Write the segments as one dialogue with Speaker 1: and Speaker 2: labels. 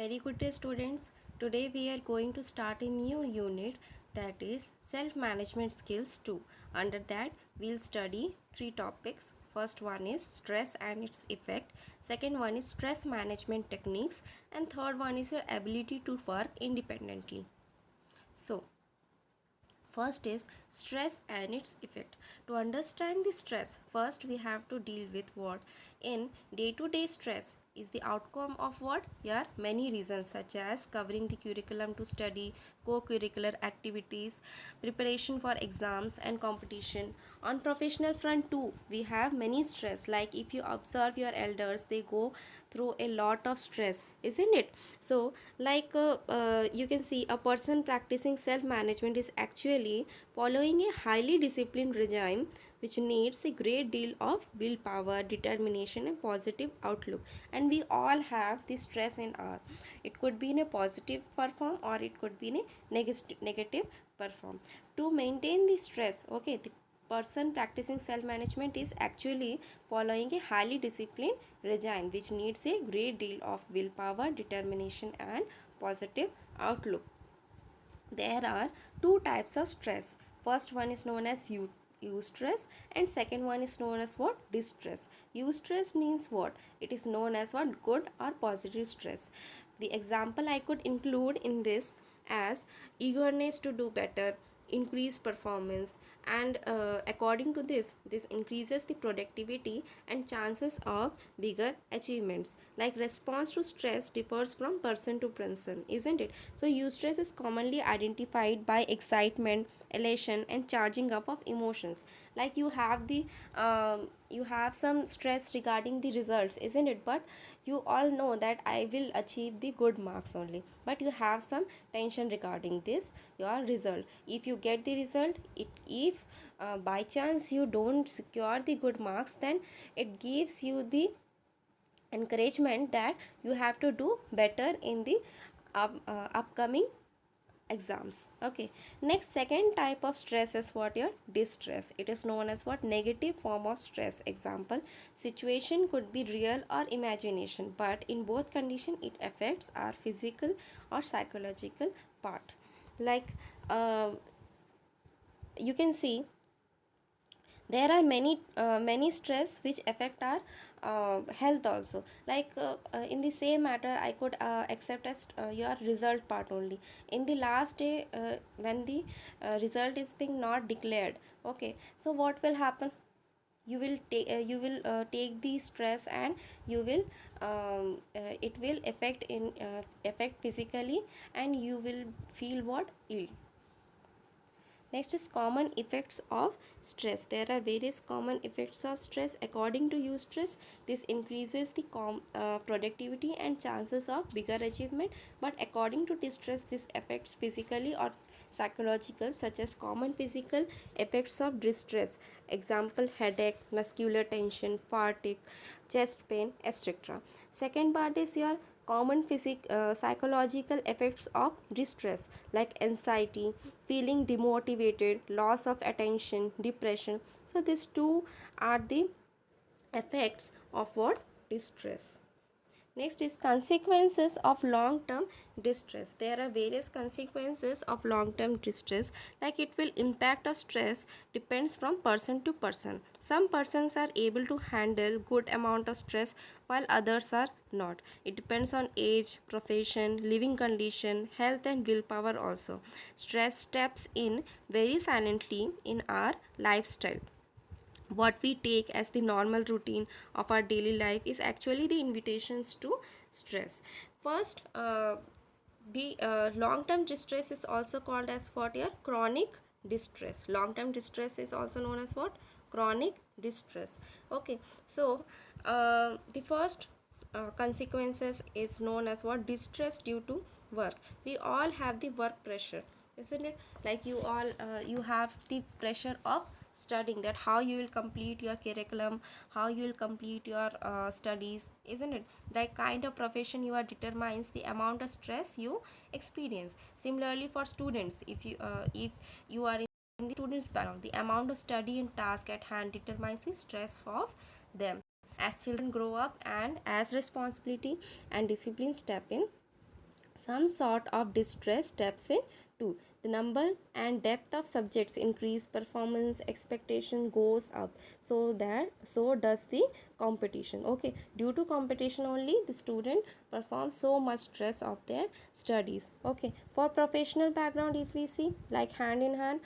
Speaker 1: Very good day, students. Today we are going to start a new unit, that is self-management skills 2. Under that we'll study three topics. First one is stress and its effect. Second one is stress management techniques. And third one is your ability to work independently. So, first is stress and its effect. To understand the stress, first we have to deal with what? In day-to-day stress is the outcome of what? Here many reasons such as covering the curriculum to study, co-curricular activities, preparation for exams and competition. On professional front too, we have many stress, like if you observe your elders, they go through a lot of stress, isn't it? So you can see a person practicing self management is actually following a highly disciplined regime which needs a great deal of willpower, determination and positive outlook. And we all have this stress in our, it could be in a positive perform or it could be in a negative perform. To maintain the stress, okay, the person practicing self management is actually following a highly disciplined regime which needs a great deal of willpower, determination and positive outlook. There are two types of stress. First one is known as eustress and second one is known as what? Distress. Eustress means what? It is known as what? Good or positive stress. The example I could include in this as eagerness to do better, increase performance, and according to this increases the productivity and chances of bigger achievements. Like response to stress differs from person to person, isn't it? So eustress is commonly identified by excitement, elation and charging up of emotions. Like you have some stress regarding the results, isn't it? But you all know that I will achieve the good marks only, but you have some tension regarding this your result. If you get the result, if by chance you don't secure the good marks, then it gives you the encouragement that you have to do better in the upcoming exams. Okay, next second type of stress is what? Your distress. It is known as what? Negative form of stress. Example, situation could be real or imagination, but in both condition it affects our physical or psychological part. Like you can see there are many stress which affect our health also. Like in the same matter I could accept as your result part only. In the last day when the result is being not declared, okay, so what will happen? You will take the stress and you will it will affect physically and you will feel what? Ill. Next is common effects of stress. There are various common effects of stress. According to eustress, this increases the productivity and chances of bigger achievement. But according to distress, this affects physically or psychological, such as common physical effects of distress. Example, headache, muscular tension, fatigue, chest pain, etc. Second part is your common psychological effects of distress, like anxiety, feeling demotivated, loss of attention, depression. So these two are the effects of what? Distress. Next is consequences of long-term distress. There are various consequences of long-term distress, like it will impact of stress depends from person to person. Some persons are able to handle good amount of stress while others are not. It depends on age, profession, living condition, health and willpower also. Stress steps in very silently in our lifestyle. What we take as the normal routine of our daily life is actually the invitations to stress. First, the long-term distress is also called as what? Your chronic distress. Long-term distress is also known as what? Chronic distress. Okay, so the first consequences is known as what? Distress due to work. We all have the work pressure, isn't it? Like you have the pressure of studying, that how you will complete your curriculum, how you will complete your studies, isn't it? Like kind of profession you are determines the amount of stress you experience. Similarly for students, if you are in the students background, the amount of study and task at hand determines the stress of them. As children grow up and as responsibility and discipline step in, some sort of distress steps in too. The number and depth of subjects increase, performance expectation goes up, so does the competition. Okay, due to competition only the student performs so much stress of their studies. Okay, for professional background, if we see like hand in hand,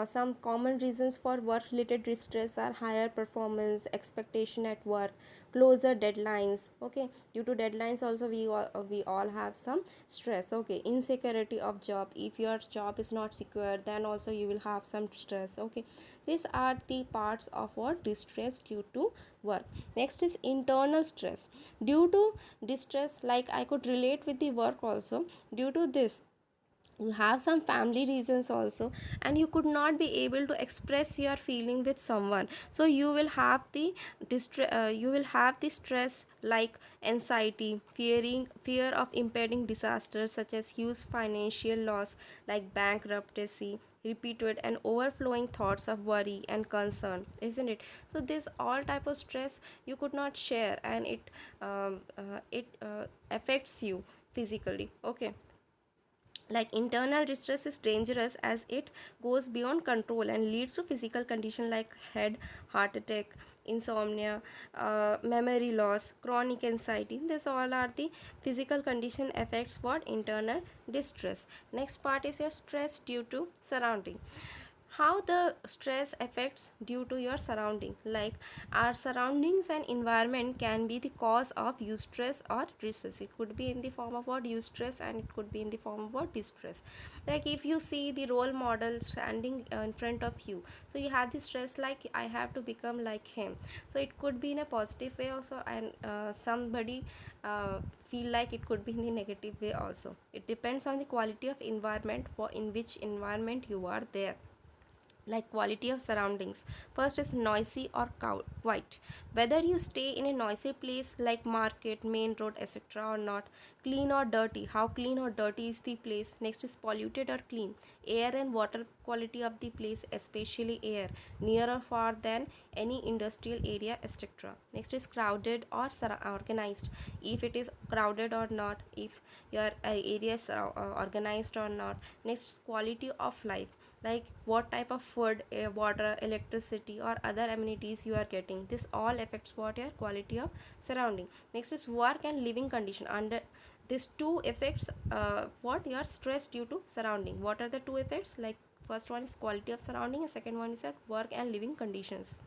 Speaker 1: some common reasons for work related distress are higher performance expectation at work, closer deadlines. Okay, due to deadlines also we all have some stress. Okay, insecurity of job, if your job is not secure then also you will have some stress. Okay, these are the parts of what distress due to work. Next is internal stress due to distress, like I could relate with the work also. Due to this you have some family reasons also, and you could not be able to express your feeling with someone, so you will have the you will have the stress like anxiety, fear of impending disasters such as huge financial loss like bankruptcy, repeated and overflowing thoughts of worry and concern, isn't it? So this all type of stress you could not share, and it affects you physically. Okay, like internal distress is dangerous as it goes beyond control and leads to physical condition like head, heart attack, insomnia, memory loss, chronic anxiety. This all are the physical condition affects what internal distress. Next part is your stress due to surrounding. How the stress affects due to your surrounding, like our surroundings and environment can be the cause of eustress or distress. It could be in the form of what eustress, and it could be in the form of what distress. Like if you see the role model standing in front of you, so you have the stress like I have to become like him. So it could be in a positive way also, and somebody feel like it could be in the negative way also. It depends on the quality of environment, for in which environment you are there. Like quality of surroundings, first is noisy or quiet, whether you stay in a noisy place like market, main road, etc. or not, clean or dirty, how clean or dirty is the place. Next is polluted or clean, air and water quality of the place, especially air, near or far than any industrial area, etc. Next is crowded or organized, if it is crowded or not, if your area is organized or not. Next is quality of life, like what type of food, water, electricity or other amenities you are getting. This all affects what your quality of surrounding. Next is work and living condition. Under these two effects, what your stress due to surrounding. What are the two effects? Like first one is quality of surrounding and second one is at work and living conditions.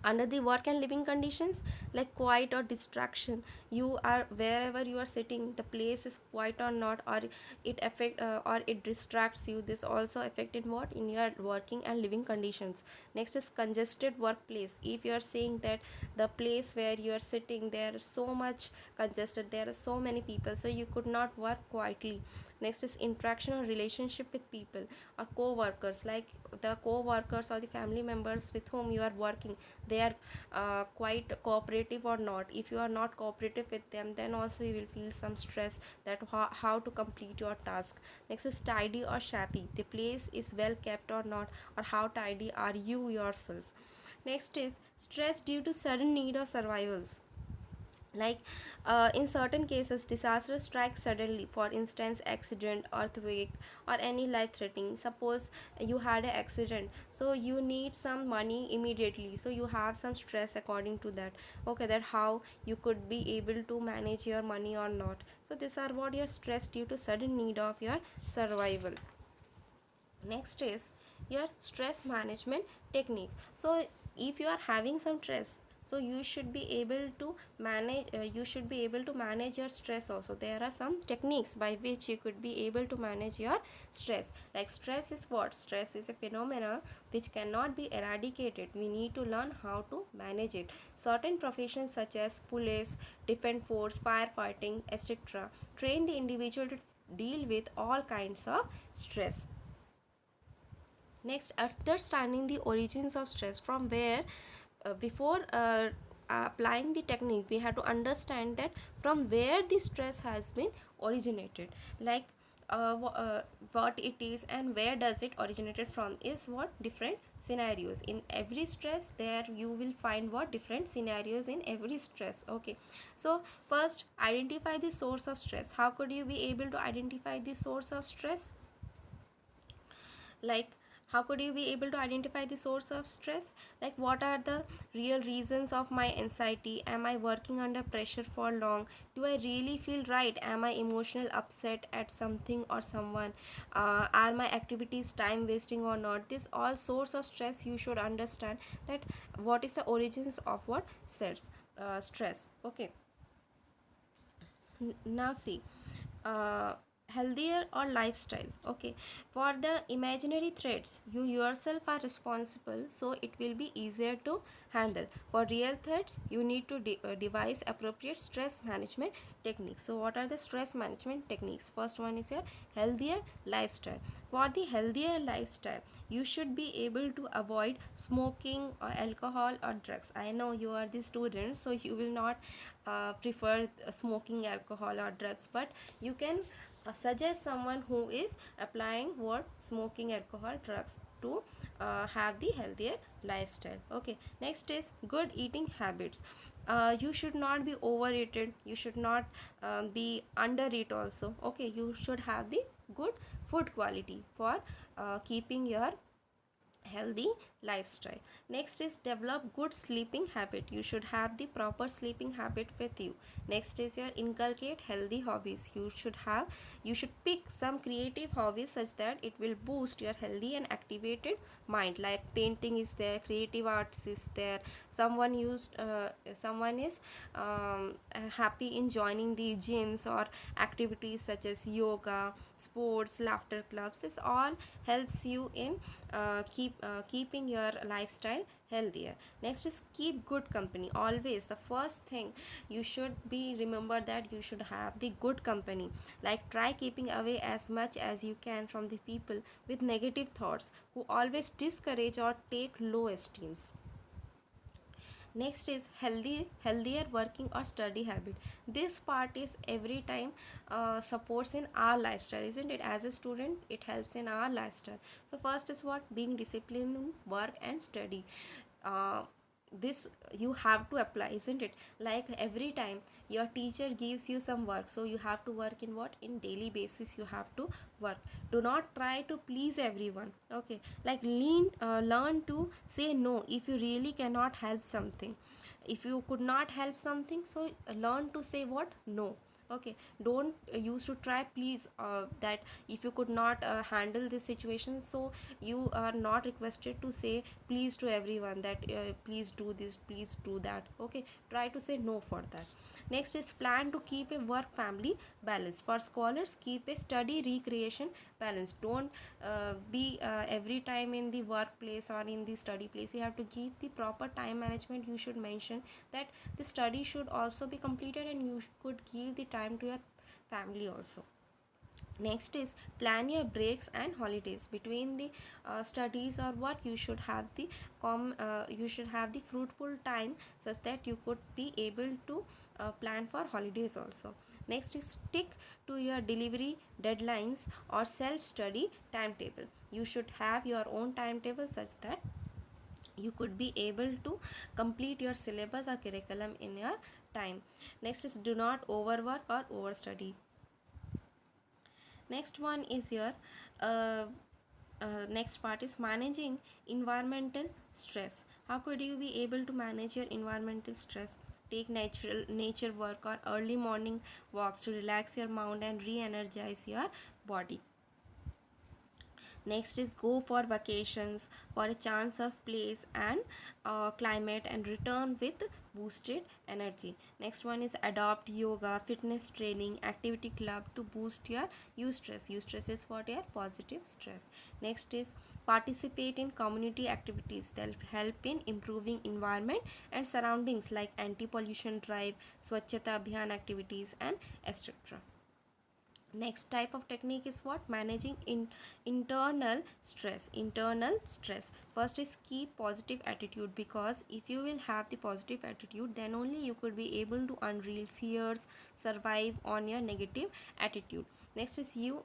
Speaker 1: Under the work and living conditions, like quiet or distraction, you are wherever you are sitting, the place is quiet or not, or it affect or it distracts you. This also affect in what, in your working and living conditions. Next is congested workplace, if you are saying that the place where you are sitting there is so much congested, there are so many people, so you could not work quietly. Next is interaction or relationship with people or co-workers, like the co-workers or the family members with whom you are working, they are quite cooperative or not. If you are not cooperative with them, then also you will feel some stress that how to complete your task. Next is tidy or shabby, the place is well kept or not, or how tidy are you yourself. Next is stress due to sudden need or survivals, like in certain cases disaster strikes suddenly, for instance accident, earthquake or any life threatening. Suppose you had an accident, so you need some money immediately, so you have some stress according to that. Okay, that how you could be able to manage your money or not. So these are what your stress due to sudden need of your survival. Next is your stress management technique. So if you are having some stress, so you should be able to manage, your stress also. There are some techniques by which you could be able to manage your stress. Like stress is what, stress is a phenomena which cannot be eradicated, we need to learn how to manage it. Certain professions such as police, defense force, firefighting, etc. train the individual to deal with all kinds of stress. Next, understanding the origins of stress, from where before applying the technique we have to understand that from where the stress has been originated. Like what it is and where does it originated from is what different scenarios. In every stress there you will find what different scenarios in every stress. Okay, so first identify the source of stress. How could you be able to identify the source of stress? Like, how could you be able to identify the source of stress? Like, what are the real reasons of my anxiety? Am I working under pressure for long? Do I really feel right? Am I emotional upset at something or someone? Are my activities time wasting or not? This all source of stress you should understand, that what is the origins of what stress. Okay, now see, uh, healthier or lifestyle. Okay, for the imaginary threats you yourself are responsible, so it will be easier to handle. For real threats you need to devise appropriate stress management techniques. So what are the stress management techniques? First one is your healthier lifestyle. For the healthier lifestyle you should be able to avoid smoking or alcohol or drugs. I know you are the student, so you will not prefer smoking alcohol or drugs, but you can suggest someone who is applying what smoking alcohol drugs to have the healthier lifestyle. Okay, next is good eating habits. You should not be overeated, you should not be undereat also. Okay, you should have the good food quality for keeping your healthy lifestyle. Next is develop good sleeping habit. You should have the proper sleeping habit with you. Next is your inculcate healthy hobbies. You should pick some creative hobbies such that it will boost your healthy and activated mind. Like painting is there, creative arts is there. Someone is happy in joining the gyms or activities such as yoga, sports, laughter clubs. This all helps you in keeping your lifestyle healthier. Next is keep good company. Always the first thing you should be remember that you should have the good company. Like try keeping away as much as you can from the people with negative thoughts who always discourage or take low esteems. Next is healthier working or study habit. This part is every time supports in our lifestyle, isn't it? As a student it helps in our lifestyle. So first is what being disciplined in work and study. uh, this you have to apply, isn't it? Like every time your teacher gives you some work, so you have to work in what in daily basis you have to work. Do not try to please everyone. Okay, like learn to say no if you really cannot help something. If you could not help something, so learn to say what no. Okay, don't use to try please, that if you could not handle this situation, so you are not requested to say please to everyone that please do this, please do that. Okay, try to say no for that. Next is plan to keep a work family balance. For scholars, keep a study recreation balance. Don't be every time in the workplace or in the study place. You have to give the proper time management. You should mention that the study should also be completed and you could give the time to your family also. Next is plan your breaks and holidays between the studies or work. You should have the fruitful time such that you could be able to plan for holidays also. Next is stick to your delivery deadlines or self study timetable. You should have your own timetable such that you could be able to complete your syllabus or curriculum in your time. Next is do not overwork or overstudy. Next one is your uh, next part is managing environmental stress. How could you be able to manage your environmental stress? Take natural nature work or early morning walks to relax your mind and re-energize your body. Next is go for vacations for a chance of place and climate and return with boosted energy. Next one is adopt yoga, fitness training, activity club to boost your eustress. Eustress is what? Your positive stress. Next is participate in community activities that help in improving environment and surroundings like anti-pollution drive, swachhata abhiyan activities and etc. Next type of technique is what? Managing internal stress. First is keep positive attitude, because if you will have the positive attitude, then only you could be able to unreal fears, survive on your negative attitude. Next is you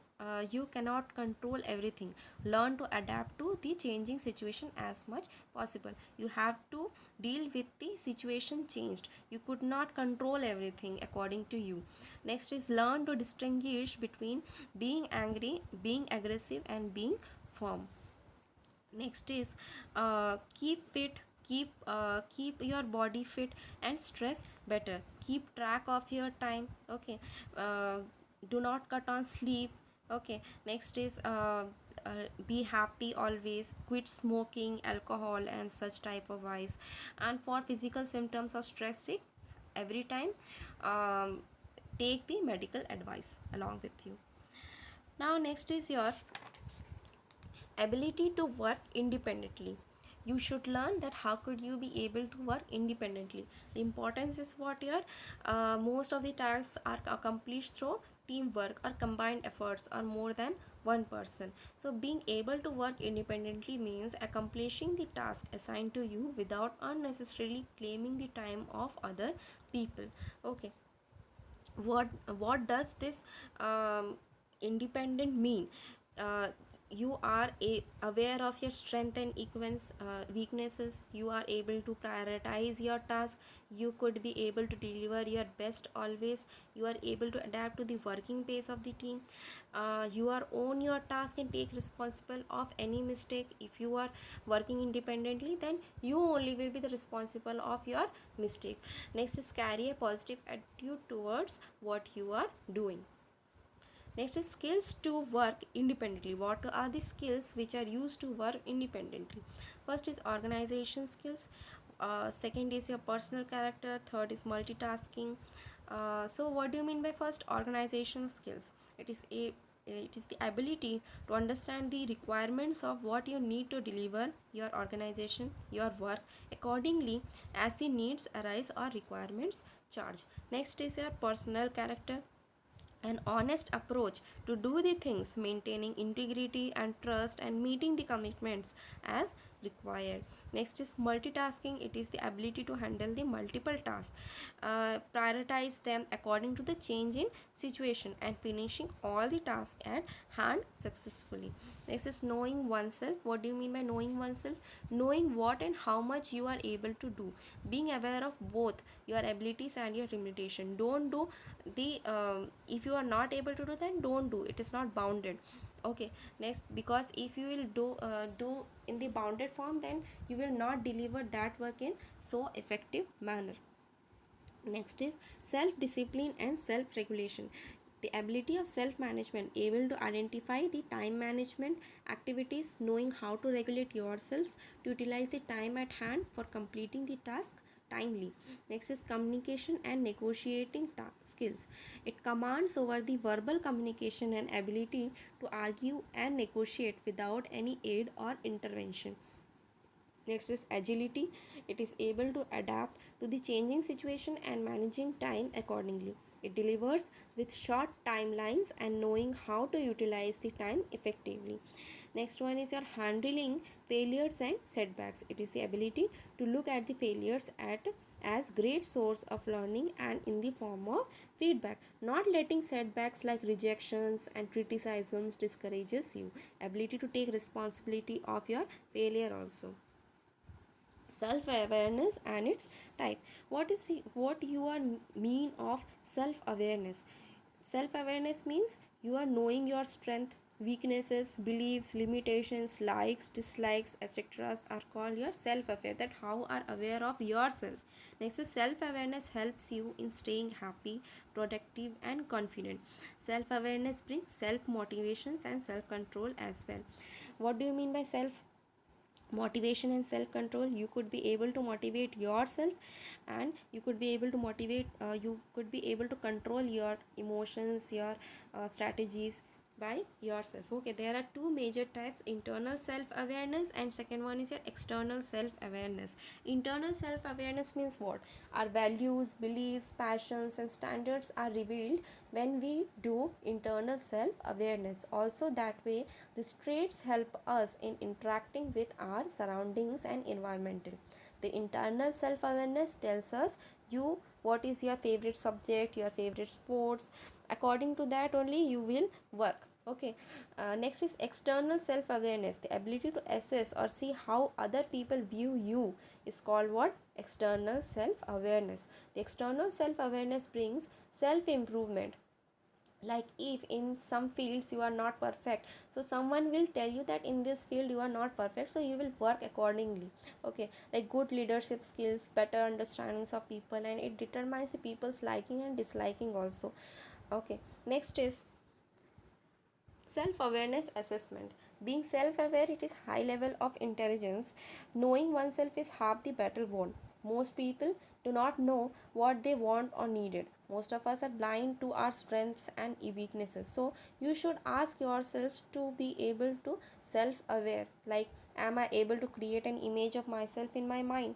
Speaker 1: cannot control everything. Learn to adapt to the changing situation as much possible. You have to deal with the situation changed. You could not control everything according to you. Next is learn to distinguish between being angry, being aggressive, and being firm. Next is keep fit, keep your body fit and stress better. Keep track of your time. Okay. uh, do not cut on sleep. Okay. Next is be happy always. Quit smoking, alcohol, and such type of vice. And for physical symptoms of stress, every time um, take the medical advice along with you. Now next is your ability to work independently. You should learn that how could you be able to work independently. The importance is what your most of the tasks are accomplished through teamwork or combined efforts or more than one person. So being able to work independently means accomplishing the task assigned to you without unnecessarily claiming the time of other people. Okay. What does this independent mean? uh, you are aware of your strength and weaknesses. You are able to prioritize your task. You could be able to deliver your best always. You are able to adapt to the working pace of the team. You are own your task and take responsible of any mistake. If you are working independently, then you only will be the responsible of your mistake. Next is carry a positive attitude towards what you are doing. Next is skills to work independently. What are the skills which are used to work independently? First is organization skills. Second is your personal character. Third is multitasking. So what do you mean by first? Organization skills. It is the ability to understand the requirements of what you need to deliver your organization, your work accordingly as the needs arise or requirements charge. Next is your personal character, an honest approach to do the things, maintaining integrity and trust and meeting the commitments as required. Next is multitasking. It is the ability to handle the multiple tasks, prioritize them according to the change in situation, and finishing all the tasks at hand successfully. Next is knowing oneself. What do you mean by knowing oneself? Knowing what and how much you are able to do, being aware of both your abilities and your limitation. Don't do the if you are not able to do, then don't do it. Is not bounded. Okay. Next, because if you will do in the bounded form, then you will not deliver that work in so effective manner. Next is self discipline and self regulation. The ability of self management, able to identify the time management activities, knowing how to regulate yourselves to utilize the time at hand for completing the task timely. Next is communication and negotiating skills. It commands over the verbal communication and ability to argue and negotiate without any aid or intervention. Next is agility. It is able to adapt to the changing situation and managing time accordingly. It delivers with short timelines and knowing how to utilize the time effectively. Next one is your handling failures and setbacks. It is the ability to look at the failures at as great source of learning and in the form of feedback. Not letting setbacks like rejections and criticisms discourages you. Ability to take responsibility of your failure also. Self awareness and its type. What you are mean of self awareness? Self awareness means you are knowing your strength, weaknesses, beliefs, limitations, likes, dislikes, etc. are called your self aware. That how are aware of yourself. Next is self awareness helps you in staying happy, productive, and confident. Self awareness brings self motivations and self control as well. What do you mean by self motivation and self control? You could be able to motivate yourself, and you could be able to you could be able to control your emotions, your strategies, by yourself. Okay, there are two major types: internal self awareness, and second one is your external self awareness. Internal self awareness means what? Our values, beliefs, passions and standards are revealed when we do internal self awareness. Also that way these traits help us in interacting with our surroundings and environmental. The internal self awareness tells us you what is your favorite subject, your favorite sports. According to that only you will work. Okay. Next is external self awareness. The ability to assess or see how other people view you is called what? External self awareness. The external self awareness brings self improvement. Like if in some fields you are not perfect, so someone will tell you that in this field you are not perfect, so you will work accordingly. Okay, like good leadership skills, better understandings of people, and it determines the people's liking and disliking also. Okay. Next is self awareness assessment. Being self aware, it is high level of intelligence. Knowing oneself is half the battle won. Most people do not know what they want or needed. Most of us are blind to our strengths and weaknesses. So you should ask yourselves to be able to self aware. Like, am I able to create an image of myself in my mind?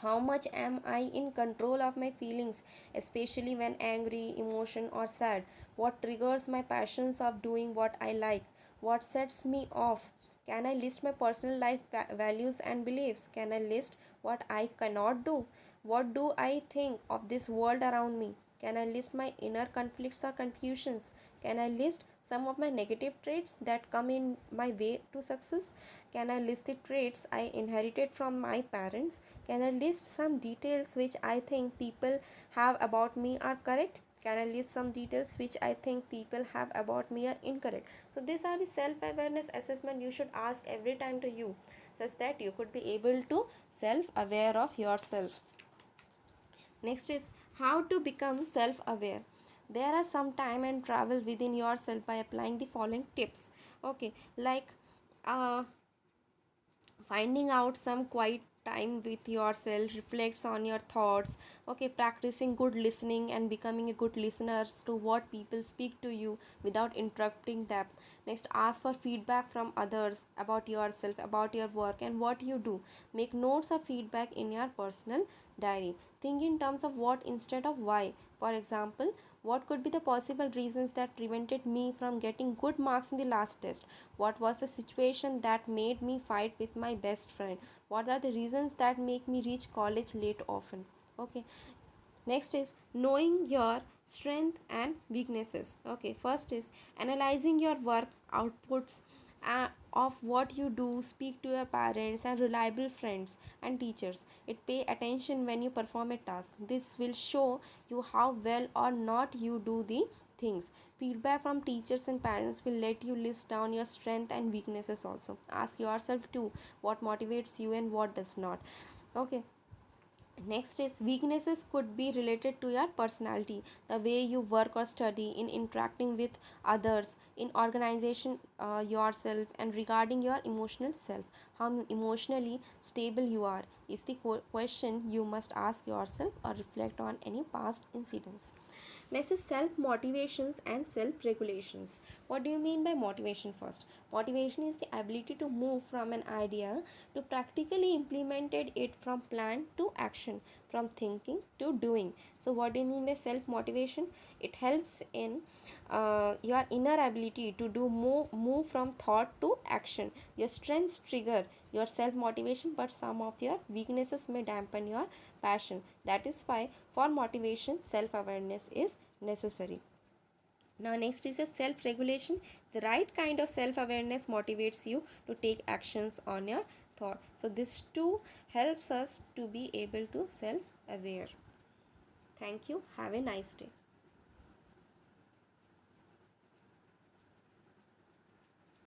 Speaker 1: How much am I in control of my feelings, especially when angry, emotion, or sad? What triggers my passions of doing what I like? What sets me off? Can I list my personal life values and beliefs? Can I list what I cannot do? What do I think of this world around me? Can I list my inner conflicts or confusions? Can I list some of my negative traits that come in my way to success? Can I list the traits I inherited from my parents? Can I list some details which I think people have about me are correct? Can I list some details which I think people have about me are incorrect? So these are the self-awareness assessment you should ask every time to you, such that you could be able to self-aware of yourself. Next is how to become self-aware. There are some time and travel within yourself by applying the following tips. Okay, like uh, finding out some quiet time with yourself, reflects on your thoughts. Okay, practicing good listening and becoming a good listener to what people speak to you without interrupting them. Next, ask for feedback from others about yourself, about your work and what you do. Make notes of feedback in your personal diary. Think in terms of what instead of why. For example, what could be the possible reasons that prevented me from getting good marks in the last test? What was the situation that made me fight with my best friend? What are the reasons that make me reach college late often? Okay. Next is knowing your strength and weaknesses. Okay, first is analyzing your work outputs of what you do. Speak to your parents and reliable friends and teachers. It pay attention when you perform a task. This will show you how well or not you do the things. Feedback from teachers and parents will let you list down your strength and weaknesses also. Ask yourself too what motivates you and what does not. Okay. Next is weaknesses could be related to your personality, the way you work or study, in interacting with others, in organization yourself, and regarding your emotional self. How emotionally stable you are is the question you must ask yourself or reflect on any past incidents. Next is self motivations and self regulations. What do you mean by motivation first? Motivation is the ability to move from an idea to practically implemented it, from plan to action, from thinking to doing. So what do you mean by self motivation? It helps in your inner ability to do move from thought to action. Your strengths trigger your self motivation, but some of your weaknesses may dampen your passion. That is why for motivation self awareness is necessary. Now next is your self regulation. The right kind of self awareness motivates you to take actions on your thought. So this too helps us to be able to self aware. Thank you. Have a nice day.